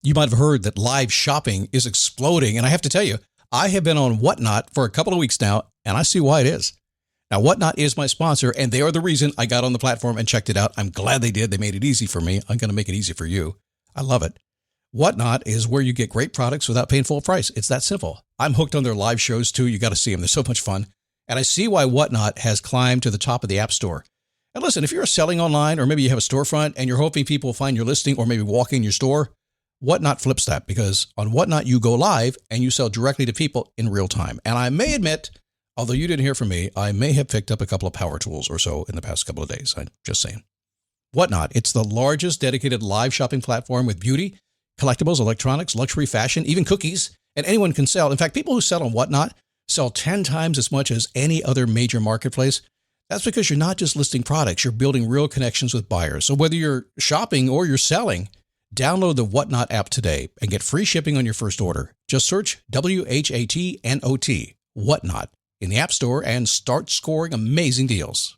You might have heard that live shopping is exploding. And I have to tell you, I have been on Whatnot for a couple of weeks now, and I see why it is. Now, Whatnot is my sponsor, and they are the reason I got on the platform and checked it out. I'm glad they did. They made it easy for me. I'm going to make it easy for you. I love it. Whatnot is where you get great products without paying full price. It's that simple. I'm hooked on their live shows, too. You got to see them. They're so much fun. And I see why Whatnot has climbed to the top of the App Store. And listen, if you're selling online, or maybe you have a storefront and you're hoping people will find your listing or maybe walk in your store, Whatnot flips that, because on Whatnot, you go live and you sell directly to people in real time. And I may admit, although you didn't hear from me, I may have picked up a couple of power tools or so in the past couple of days. I'm just saying. Whatnot, it's the largest dedicated live shopping platform with beauty, collectibles, electronics, luxury, fashion, even cookies, and anyone can sell. In fact, people who sell on Whatnot sell 10 times as much as any other major marketplace. That's because you're not just listing products, you're building real connections with buyers. So whether you're shopping or you're selling, download the Whatnot app today and get free shipping on your first order. Just search WHATNOT, Whatnot, in the App Store and start scoring amazing deals.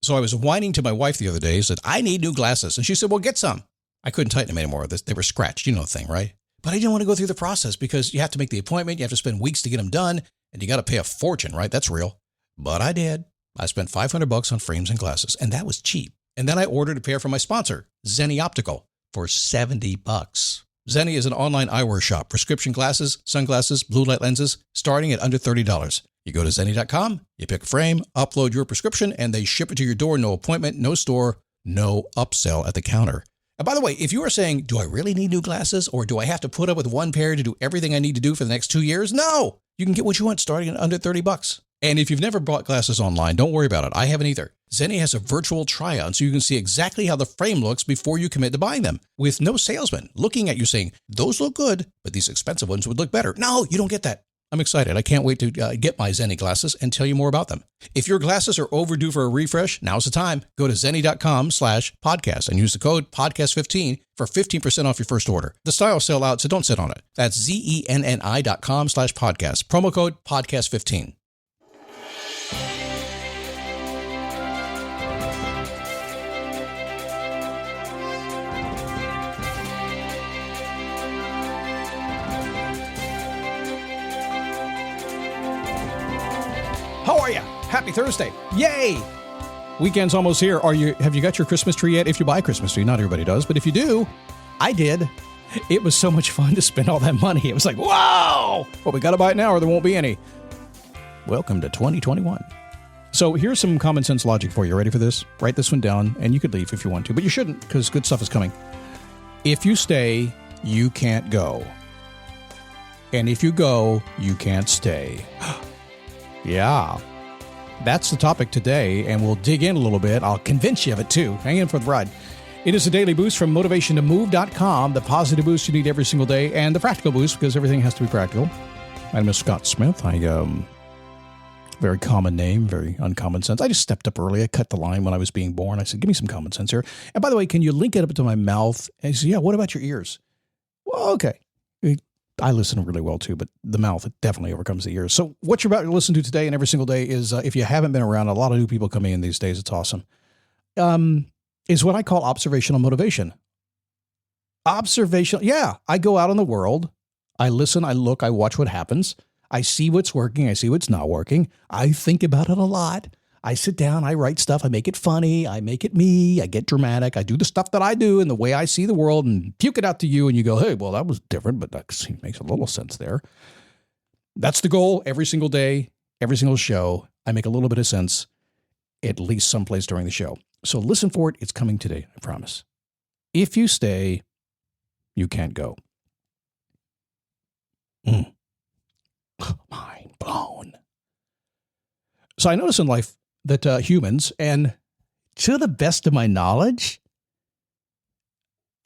So I was whining to my wife the other day, said, I need new glasses. And she said, well, get some. I couldn't tighten them anymore. They were scratched. You know the thing, right? But I didn't want to go through the process because you have to make the appointment. You have to spend weeks to get them done. And you got to pay a fortune, right? That's real. But I did. I spent $500 on frames and glasses, and that was cheap. And then I ordered a pair from my sponsor, Zenni Optical, for $70. Zenni is an online eyewear shop, prescription glasses, sunglasses, blue light lenses, starting at under $30. You go to Zenni.com, you pick a frame, upload your prescription, and they ship it to your door. No appointment, no store, no upsell at the counter. And by the way, if you are saying, do I really need new glasses, or do I have to put up with one pair to do everything I need to do for the next 2 years? No, you can get what you want starting at under $30. And if you've never bought glasses online, don't worry about it. I haven't either. Zenni has a virtual try-on so you can see exactly how the frame looks before you commit to buying them, with no salesman looking at you saying, those look good, but these expensive ones would look better. No, you don't get that. I'm excited. I can't wait to get my Zenni glasses and tell you more about them. If your glasses are overdue for a refresh, now's the time. Go to Zenni.com/podcast and use the code podcast15 for 15% off your first order. The styles sell out, so don't sit on it. That's Zenni.com/podcast. Promo code podcast15. How are you? Happy Thursday. Yay! Weekend's almost here. Have you got your Christmas tree yet? If you buy a Christmas tree, not everybody does, but if you do, I did. It was so much fun to spend all that money. It was like, whoa! Well, we got to buy it now or there won't be any. Welcome to 2021. So here's some common sense logic for you. Ready for this? Write this one down, and you could leave if you want to, but you shouldn't because good stuff is coming. If you stay, you can't go. And if you go, you can't stay. Yeah, that's the topic today, and we'll dig in a little bit. I'll convince you of it, too. Hang in for the ride. It is a daily boost from motivationtomove.com, the positive boost you need every single day, and the practical boost, because everything has to be practical. My name is Scott Smith. Very common name, very uncommon sense. I just stepped up early. I cut the line when I was being born. I said, give me some common sense here. And by the way, can you link it up to my mouth? And he said, yeah, what about your ears? Well, okay. I listen really well too, but the mouth, it definitely overcomes the ears. So what you're about to listen to today and every single day is, if you haven't been around, a lot of new people coming in these days, it's awesome, is what I call observational motivation. Observational. Yeah, I go out in the world. I listen, I look, I watch what happens. I see what's working. I see what's not working. I think about it a lot. I sit down, I write stuff, I make it funny, I make it me, I get dramatic, I do the stuff that I do and the way I see the world and puke it out to you and you go, hey, well, that was different, but that makes a little sense there. That's the goal every single day, every single show. I make a little bit of sense, at least someplace during the show. So listen for it. It's coming today, I promise. If you stay, you can't go. Mind blown. So I notice in life that humans, and to the best of my knowledge,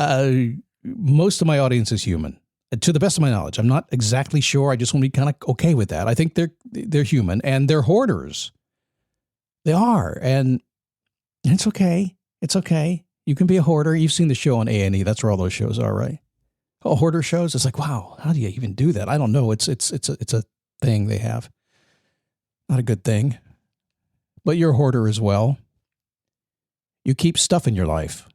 most of my audience is human. To the best of my knowledge, I'm not exactly sure. I just want to be kind of okay with that. I think they're human and they're hoarders. They are, and it's okay. It's okay. You can be a hoarder. You've seen the show on A&E. That's where all those shows are, right? Oh, hoarder shows. It's like, wow, how do you even do that? I don't know. It's a thing they have. Not a good thing. But you're a hoarder as well. You keep stuff in your life.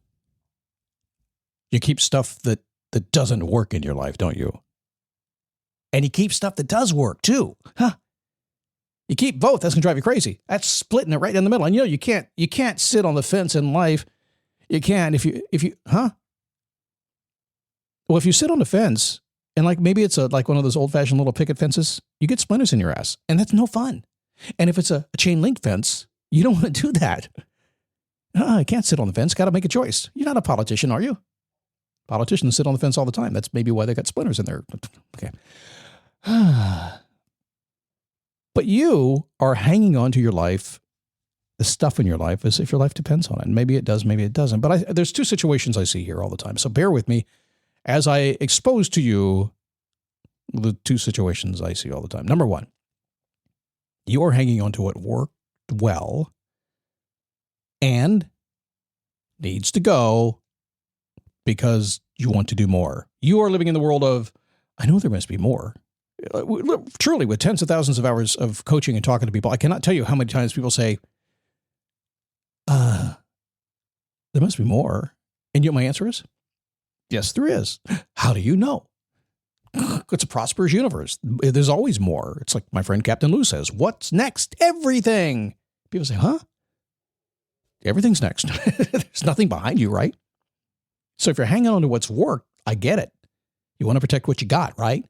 You keep stuff that that doesn't work in your life, don't you? And you keep stuff that does work too. Huh? You keep both. That's going to drive you crazy. That's splitting it right in the middle. And you can't sit on the fence in life. You can if you, Well, if you sit on the fence and like maybe it's like one of those old fashioned little picket fences, you get splinters in your ass and that's no fun. And if it's a chain link fence, you don't want to do that. I can't sit on the fence. Got to make a choice. You're not a politician, are you? Politicians sit on the fence all the time. That's maybe why they got splinters in there. Okay. But you are hanging on to your life, the stuff in your life, as if your life depends on it. And maybe it does, maybe it doesn't. But there's two situations I see here all the time. So bear with me as I expose to you the two situations I see all the time. Number one, you are hanging on to what worked well and needs to go because you want to do more. You are living in the world of, I know there must be more. Truly, with tens of thousands of hours of coaching and talking to people, I cannot tell you how many times people say, there must be more. And yet my answer is, yes, there is. How do you know? It's a prosperous universe. There's always more. It's like my friend Captain Lou says, what's next? Everything. People say, huh? Everything's next. There's nothing behind you, right? So if you're hanging on to what's worked, I get it. You want to protect what you got, right?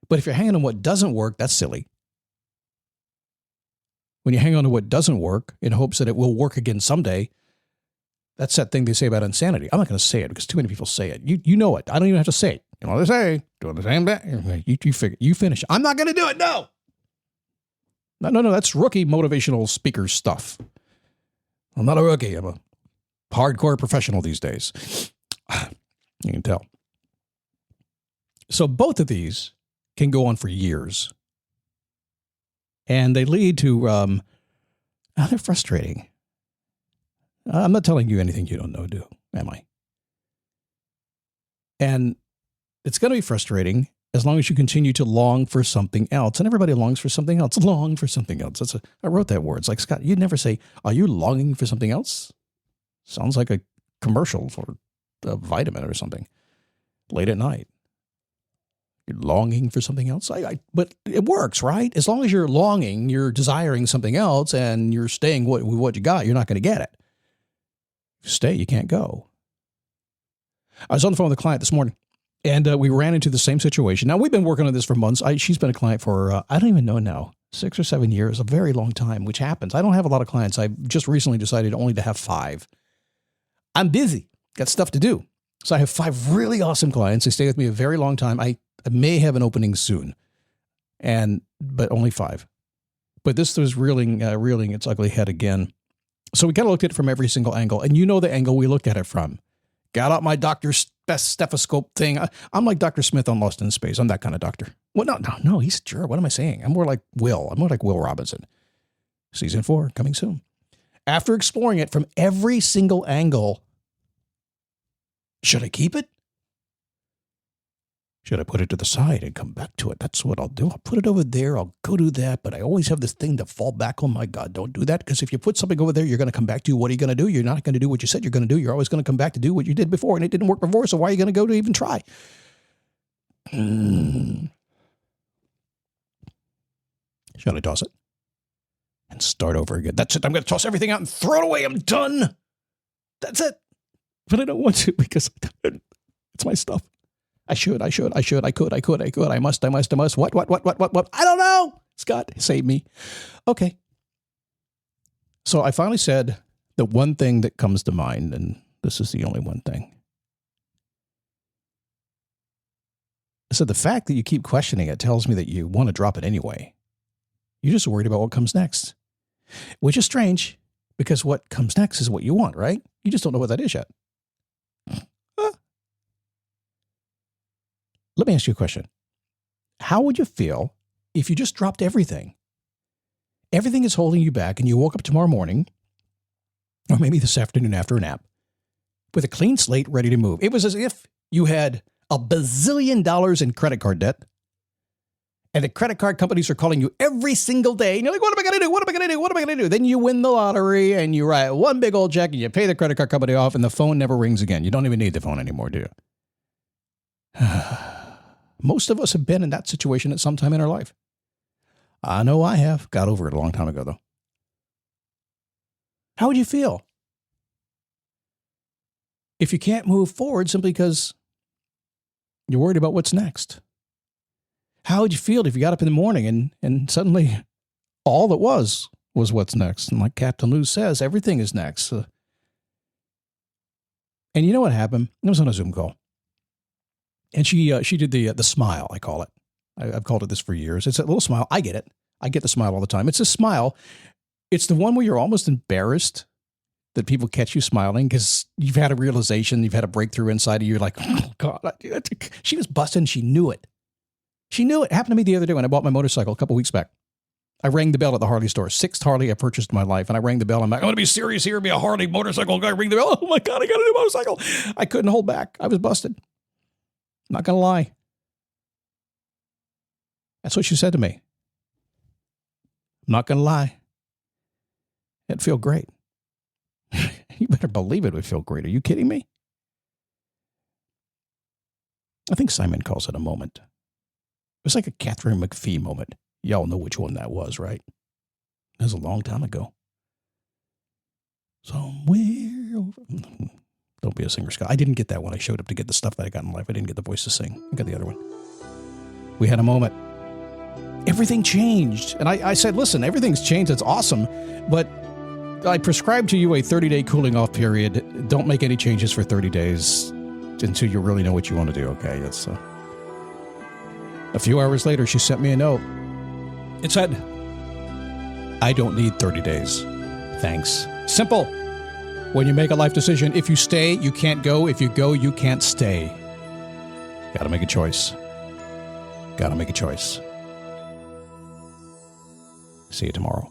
But if you're hanging on what doesn't work, that's silly. When you hang on to what doesn't work in hopes that it will work again someday, that's that thing they say about insanity. I'm not going to say it because too many people say it. You know it. I don't even have to say it. You know what they say? Doing the same thing. You figure. You finish. I'm not going to do it. No. No. That's rookie motivational speaker stuff. I'm not a rookie. I'm a hardcore professional these days. You can tell. So both of these can go on for years. And they lead to, they're frustrating. I'm not telling you anything you don't know, am I? And it's going to be frustrating as long as you continue to long for something else. And everybody longs for something else. Long for something else. I wrote that word. It's like, Scott, you'd never say, are you longing for something else? Sounds like a commercial for a vitamin or something. Late at night. You're longing for something else? But it works, right? As long as you're longing, you're desiring something else, and you're staying with what you got, you're not going to get it. If you stay, you can't go. I was on the phone with a client this morning, and we ran into the same situation. Now, we've been working on this for months. She's been a client for, I don't even know now, 6 or 7 years, a very long time, which happens. I don't have a lot of clients. I just recently decided only to have 5. I'm busy, got stuff to do. So I have 5 really awesome clients. They stay with me a very long time. I may have an opening soon, but only 5. But this was reeling its ugly head again. So we kind of looked at it from every single angle. And you know the angle we looked at it from. Got out my doctor's best stethoscope thing. I'm like Dr. Smith on Lost in Space. I'm that kind of doctor. Well, no, he's sure. What am I saying? I'm more like Will. I'm more like Will Robinson. Season 4 coming soon. After exploring it from every single angle, should I keep it? Should I put it to the side and come back to it? That's what I'll do. I'll put it over there. I'll go do that. But I always have this thing to fall back on. My God, don't do that. Because if you put something over there, you're going to come back to. What are you going to do? You're not going to do what you said you're going to do. You're always going to come back to do what you did before. And it didn't work before. So why are you going to go to even try? Should I toss it? And start over again. That's it. I'm going to toss everything out and throw it away. I'm done. That's it. But I don't want to because it's my stuff. I should, I could, I must. What? I don't know. Scott, save me. Okay. So I finally said the one thing that comes to mind, and this is the only one thing. I said, the fact that you keep questioning it tells me that you want to drop it anyway. You're just worried about what comes next, which is strange because what comes next is what you want, right? You just don't know what that is yet. Let me ask you a question. How would you feel if you just dropped everything? Everything is holding you back and you woke up tomorrow morning, or maybe this afternoon after a nap, with a clean slate ready to move. It was as if you had $1 bazillion in credit card debt, and the credit card companies are calling you every single day, and you're like, what am I going to do? What am I going to do? What am I going to do? Then you win the lottery, and you write one big old check, and you pay the credit card company off, and the phone never rings again. You don't even need the phone anymore, do you? Most of us have been in that situation at some time in our life. I know I have. Got over it a long time ago, though. How would you feel if you can't move forward simply because you're worried about what's next? How would you feel if you got up in the morning and suddenly all that was what's next? And like Captain Lou says, everything is next. And you know what happened? It was on a Zoom call. And she did the smile, I call it. I've called it this for years. It's a little smile. I get it. I get the smile all the time. It's a smile. It's the one where you're almost embarrassed that people catch you smiling because you've had a realization, you've had a breakthrough inside of you. You're like, oh, God. She was busting. She knew it. She knew it. It happened to me the other day when I bought my motorcycle a couple weeks back. I rang the bell at the Harley store. 6th Harley I purchased in my life. And I rang the bell. I'm like, I'm going to be serious here. Be a Harley motorcycle guy. Ring the bell. Oh, my God. I got a new motorcycle. I couldn't hold back. I was busted. Not going to lie. That's what she said to me. I'm not going to lie. It'd feel great. You better believe it would feel great. Are you kidding me? I think Simon calls it a moment. It was like a Catherine McPhee moment. Y'all know which one that was, right? That was a long time ago. Somewhere over... Don't be a singer, Scott. I didn't get that one. I showed up to get the stuff that I got in life. I didn't get the voice to sing. I got the other one. We had a moment. Everything changed. And I said, listen, everything's changed. It's awesome. But I prescribe to you a 30-day cooling off period. Don't make any changes for 30 days until you really know what you want to do, okay? It's a few hours later, she sent me a note. It said, I don't need 30 days. Thanks. Simple. When you make a life decision, if you stay, you can't go. If you go, you can't stay. Got to make a choice. Got to make a choice. See you tomorrow.